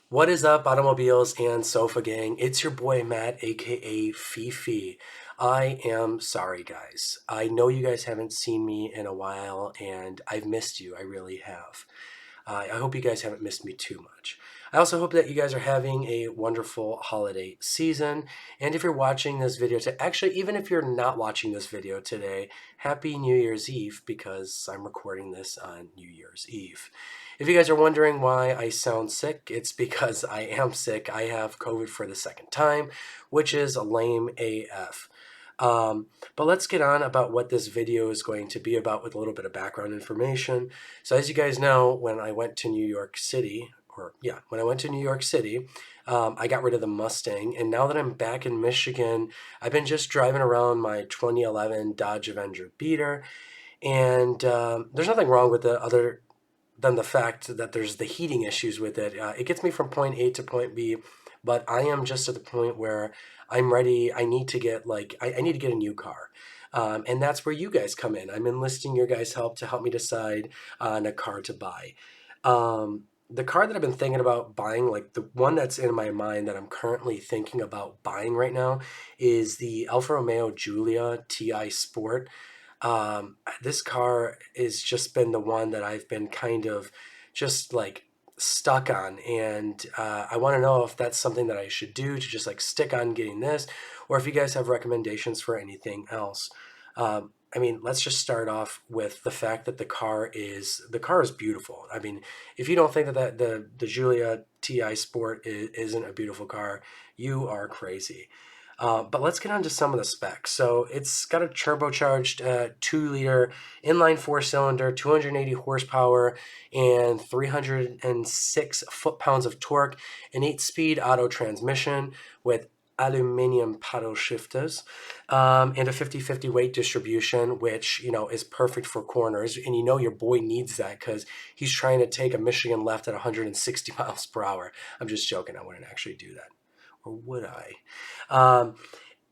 What is up, automobiles and sofa gang? It's your boy Matt, aka Fifi. I am sorry, guys. I know you guys haven't seen me in a while, and I've missed you. I really have. I hope you guys haven't missed me too much. I also hope that you guys are having a wonderful holiday season. And if you're watching this video today, actually, even if you're not watching this video today, happy New Year's Eve because I'm recording this on New Year's Eve. If you guys are wondering why I sound sick, it's because I am sick. I have COVID for the second time, which is lame AF. But let's get on about what this video is going to be about with a little bit of background information. So as you guys know, when I went to New York City, when I went to New York City, I got rid of the Mustang. And now that I'm back in Michigan, I've been just driving around my 2011 Dodge Avenger Beater. And there's nothing wrong with it other than the fact that there's the heating issues with it. It gets me from point A to point B, but I am just at the point where I'm ready. I need to get I need to get a new car. And that's where you guys come in. I'm enlisting your guys' help to help me decide on a car to buy. The car that I've been thinking about buying, like the one that's in my mind that I'm currently thinking about buying right now, is the Alfa Romeo Giulia TI Sport. This car has just been the one that I've been kind of just like stuck on, and I want to know if that's something that I should do to just like stick on getting this, or if you guys have recommendations for anything else. I mean, let's just start off with the fact that the car is beautiful. I mean, if you don't think that the Giulia TI Sport isn't a beautiful car, you are crazy. But let's get on to some of the specs. So it's got a turbocharged 2-liter inline four-cylinder, 280 horsepower, and 306 foot-pounds of torque, an 8-speed auto transmission with aluminum paddle shifters, and a 50-50 weight distribution, which, is perfect for corners. And your boy needs that because he's trying to take a Michigan left at 160 miles per hour. I'm just joking. I wouldn't actually do that. Or would I? Um,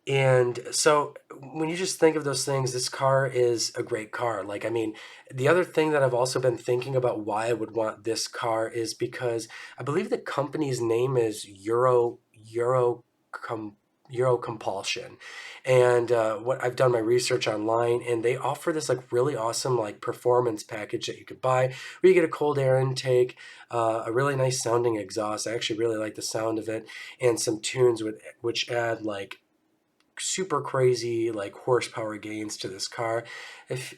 and so when you just think of those things, this car is a great car. Like, I mean, the other thing that I've also been thinking about why I would want this car is because I believe the company's name is Com, Euro Compulsion. And what I've done my research online, and they offer this like really awesome like performance package that you could buy, where you get a cold air intake, a really nice sounding exhaust. I actually really like the sound of it, and some tunes which add like super crazy like horsepower gains to this car,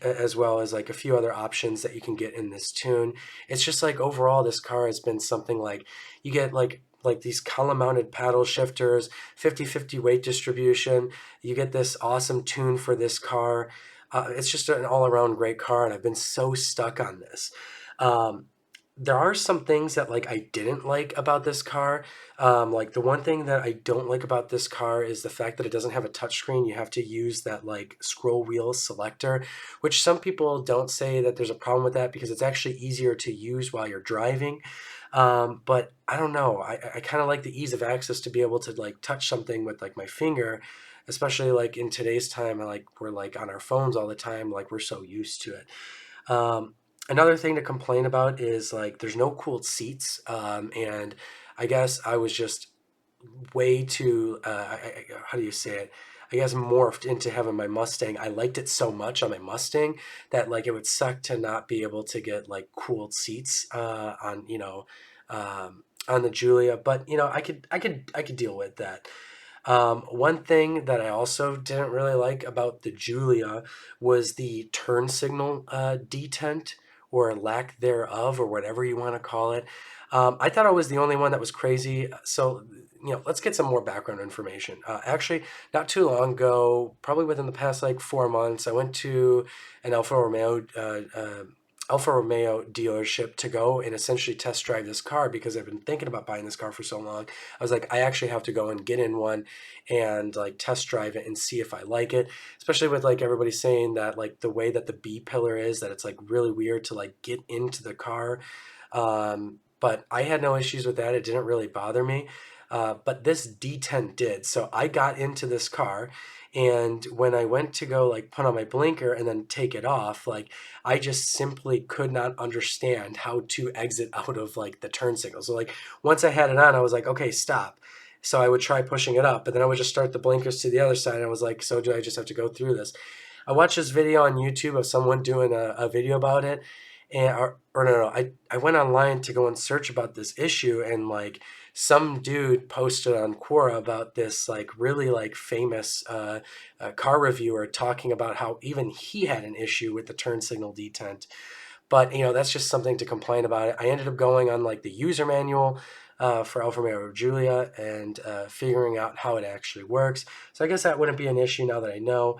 as well as like a few other options that you can get in this tune. It's just like overall this car has been something like you get like these column mounted paddle shifters, 50-50 weight distribution. You get this awesome tune for this car. It's just an all-around great car, and I've been so stuck on this. um, there are some things that like I didn't like about this car. Like the one thing that I don't like about this car is the fact that it doesn't have a touchscreen. You have to use that like scroll wheel selector, which some people don't say that there's a problem with that because it's actually easier to use while you're driving. But I don't know. I kind of like the ease of access to be able to like touch something with like my finger, especially like in today's time. We're like on our phones all the time. Like we're so used to it. Um, Another thing to complain about is like there's no cooled seats, and I guess I was just way too how do you say it? I guess morphed into having my Mustang. I liked it so much on my Mustang that like it would suck to not be able to get like cooled seats on the Julia, but I could deal with that. One thing that I also didn't really like about the Julia was the turn signal detent or lack thereof, or whatever you want to call it. I thought I was the only one that was crazy. So, let's get some more background information. Actually, not too long ago, probably within the past like 4 months, I went to an Alfa Romeo dealership to go and essentially test drive this car because I've been thinking about buying this car for so long. I was like, I actually have to go and get in one and like test drive it and see if I like it. Especially with like everybody saying that like the way that the B pillar is, that it's like really weird to like get into the car. But I had no issues with that. It didn't really bother me. But this D10 did. So I got into this car And when I went to go like put on my blinker and then take it off, like I just simply could not understand how to exit out of like the turn signal. So like once I had it on, I was like, okay, stop. So I would try pushing it up, but then I would just start the blinkers to the other side. And I was like, so do I just have to go through this? I watched this video on YouTube of someone doing a video about it, and or no, I went online to go and search about this issue, and like some dude posted on Quora about this like really like famous car reviewer talking about how even he had an issue with the turn signal detent. But that's just something to complain about. I ended up going on like the user manual for Alfa Romeo Giulia and figuring out how it actually works. So I guess that wouldn't be an issue now that I know.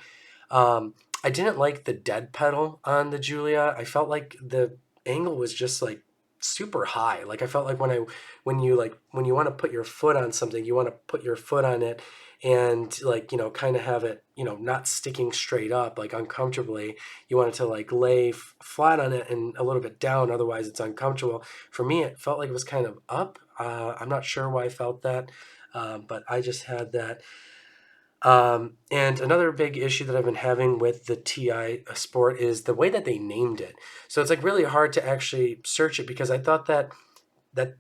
Um, I didn't like the dead pedal on the Giulia. I felt like the angle was just like super high. Like I felt like when you want to put your foot on something, you want to put your foot on it and like, kind of have it, not sticking straight up like uncomfortably. You want it to like lay flat on it and a little bit down, otherwise it's uncomfortable. For me, it felt like it was kind of up. I'm not sure why I felt that, but I just had that. And another big issue that I've been having with the TI Sport is the way that they named it. So it's like really hard to actually search it because I thought that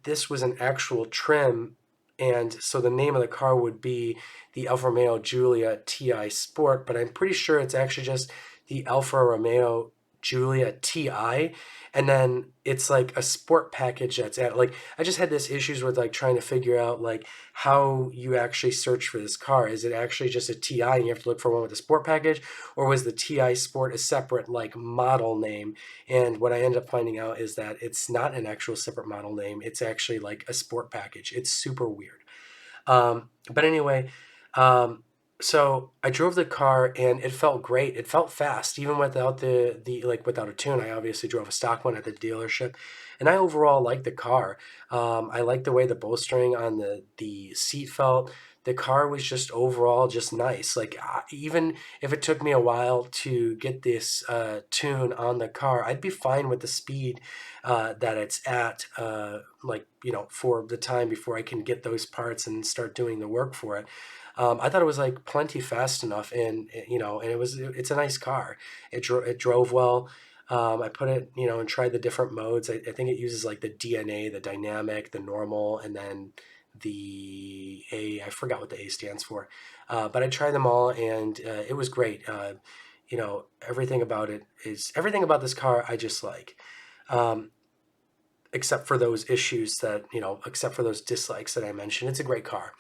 this was an actual trim, and so the name of the car would be the Alfa Romeo Giulia TI Sport, but I'm pretty sure it's actually just the Alfa Romeo Giulia TI, and then it's like a sport package that's at like I just had this issues with like trying to figure out like how you actually search for this car. Is it actually just a TI and you have to look for one with a sport package, or was the TI Sport a separate like model name? And what I ended up finding out is that it's not an actual separate model name. It's actually like a sport package. It's super weird. But anyway, um, so I drove the car and it felt great. It felt fast, even without the like without a tune. I obviously drove a stock one at the dealership, and I overall liked the car. I liked the way the bowstring on the seat felt. The car was just overall just nice. Like even if it took me a while to get this tune on the car, I'd be fine with the speed that it's at. Like for the time before I can get those parts and start doing the work for it. I thought it was like plenty fast enough, and and it's a nice car. It drove well. I put it, and tried the different modes. I think it uses like the DNA, the dynamic, the normal, and then the A. I forgot what the A stands for, but I tried them all, and it was great. Everything about this car I just like. Um, except for those issues that, except for those dislikes that I mentioned. It's a great car.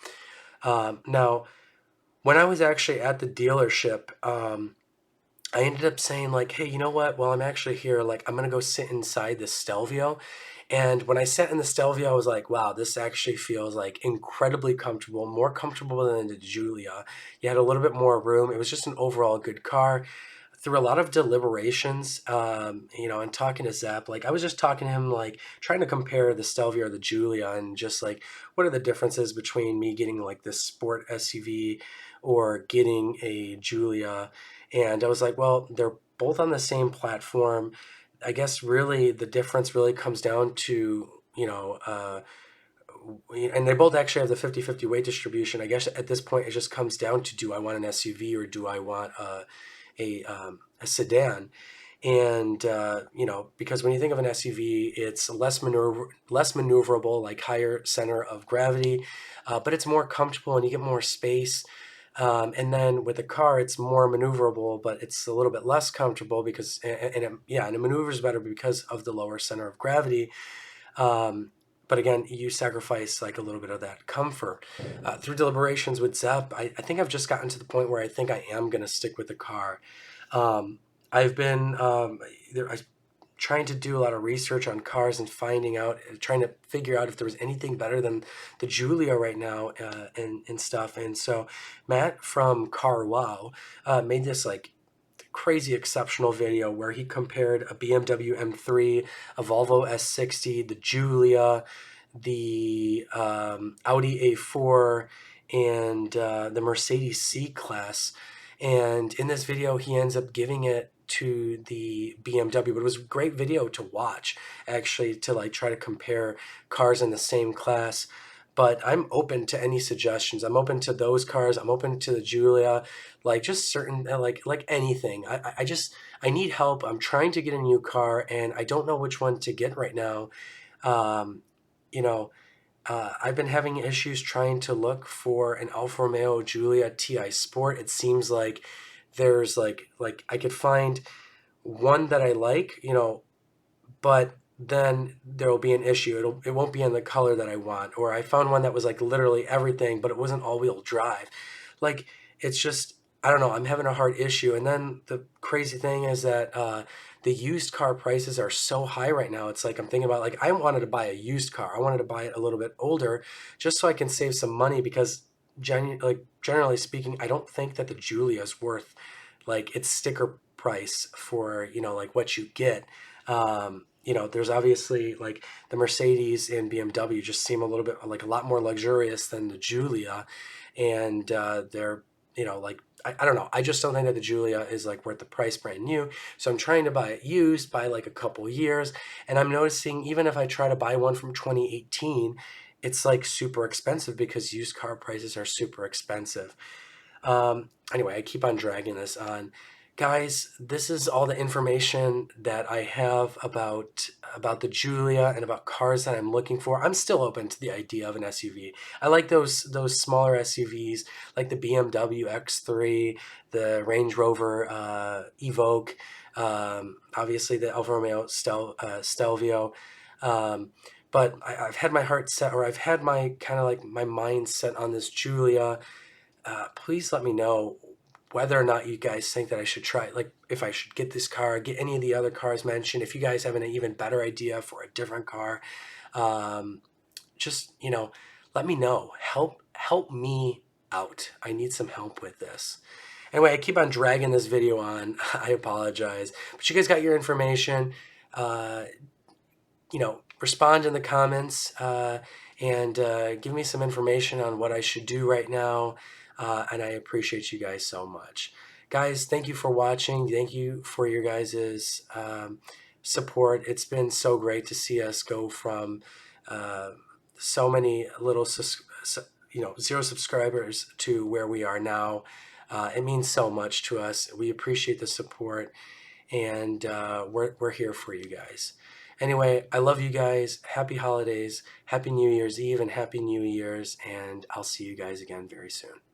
Now, when I was actually at the dealership, I ended up saying like, hey, you know what? Well, I'm actually here. Like, I'm gonna go sit inside the Stelvio. And when I sat in the Stelvio, I was like, wow, this actually feels like incredibly comfortable, more comfortable than the Giulia. You had a little bit more room. It was just an overall good car. Through a lot of deliberations, and talking to Zap, like I was just talking to him, like trying to compare the Stelvio or the Giulia, and just like what are the differences between me getting like this sport SUV or getting a Giulia. And I was like, well, they're both on the same platform. I guess really the difference really comes down to, and they both actually have the 50-50 weight distribution. I guess at this point it just comes down to, do I want an SUV or do I want a sedan? And because when you think of an SUV, it's less maneuverable, like higher center of gravity, but it's more comfortable and you get more space. And then with a car, it's more maneuverable, but it's a little bit less comfortable because, and it maneuvers better because of the lower center of gravity. But again, you sacrifice like a little bit of that comfort. Through deliberations with Zep, I think I've just gotten to the point where I think I am going to stick with the car. I've been trying to do a lot of research on cars and trying to figure out if there was anything better than the Giulia right now, and stuff. And so Matt from Car Wow made this like crazy exceptional video where he compared a BMW M3, a Volvo S60, the Giulia, the Audi A4, and the Mercedes C-Class. And in this video, he ends up giving it to the BMW, but it was a great video to watch, actually, to like try to compare cars in the same class. but I'm open to any suggestions. I'm open to those cars. I'm open to the Giulia, like just certain like anything. I just I need help. I'm trying to get a new car and I don't know which one to get right now. Um, you know, I've been having issues trying to look for an Alfa Romeo Giulia TI Sport. It seems like there's like I could find one that I like, but then there will be an issue. It won't be in the color that I want. Or I found one that was like literally everything, but it wasn't all-wheel drive. Like it's just I don't know. I'm having a hard issue. And then the crazy thing is that the used car prices are so high right now. It's like I'm thinking about like I wanted to buy a used car. I wanted to buy it a little bit older, just so I can save some money because generally speaking, I don't think that the Giulia is worth like its sticker price for like what you get. There's obviously like the Mercedes and BMW just seem a little bit like a lot more luxurious than the Giulia, and they're like I don't know. I just don't think that the Giulia is like worth the price brand new. So I'm trying to buy it used by like a couple years, and I'm noticing even if I try to buy one from 2018, it's like super expensive because used car prices are super expensive. Anyway, I keep on dragging this on. Guys, this is all the information that I have about the Giulia and about cars that I'm looking for. I'm still open to the idea of an SUV. I like those smaller SUVs, like the BMW X3, the Range Rover Evoque, obviously the Alfa Romeo Stelvio. Um, but I've had my heart set, or I've had my kind of like my mind set on this Giulia. Please let me know whether or not you guys think that I should try, like if I should get this car, get any of the other cars mentioned. If you guys have an even better idea for a different car, um, just let me know. Help me out. I need some help with this. Anyway, I keep on dragging this video on. I apologize, but you guys got your information. Uh, respond in the comments and give me some information on what I should do right now. And I appreciate you guys so much. Guys, thank you for watching. Thank you for your guys' support. It's been so great to see us go from uh, so many zero subscribers to where we are now. It means so much to us. We appreciate the support, and we're here for you guys. Anyway, I love you guys. Happy holidays, happy New Year's Eve, and happy New Year's, and I'll see you guys again very soon.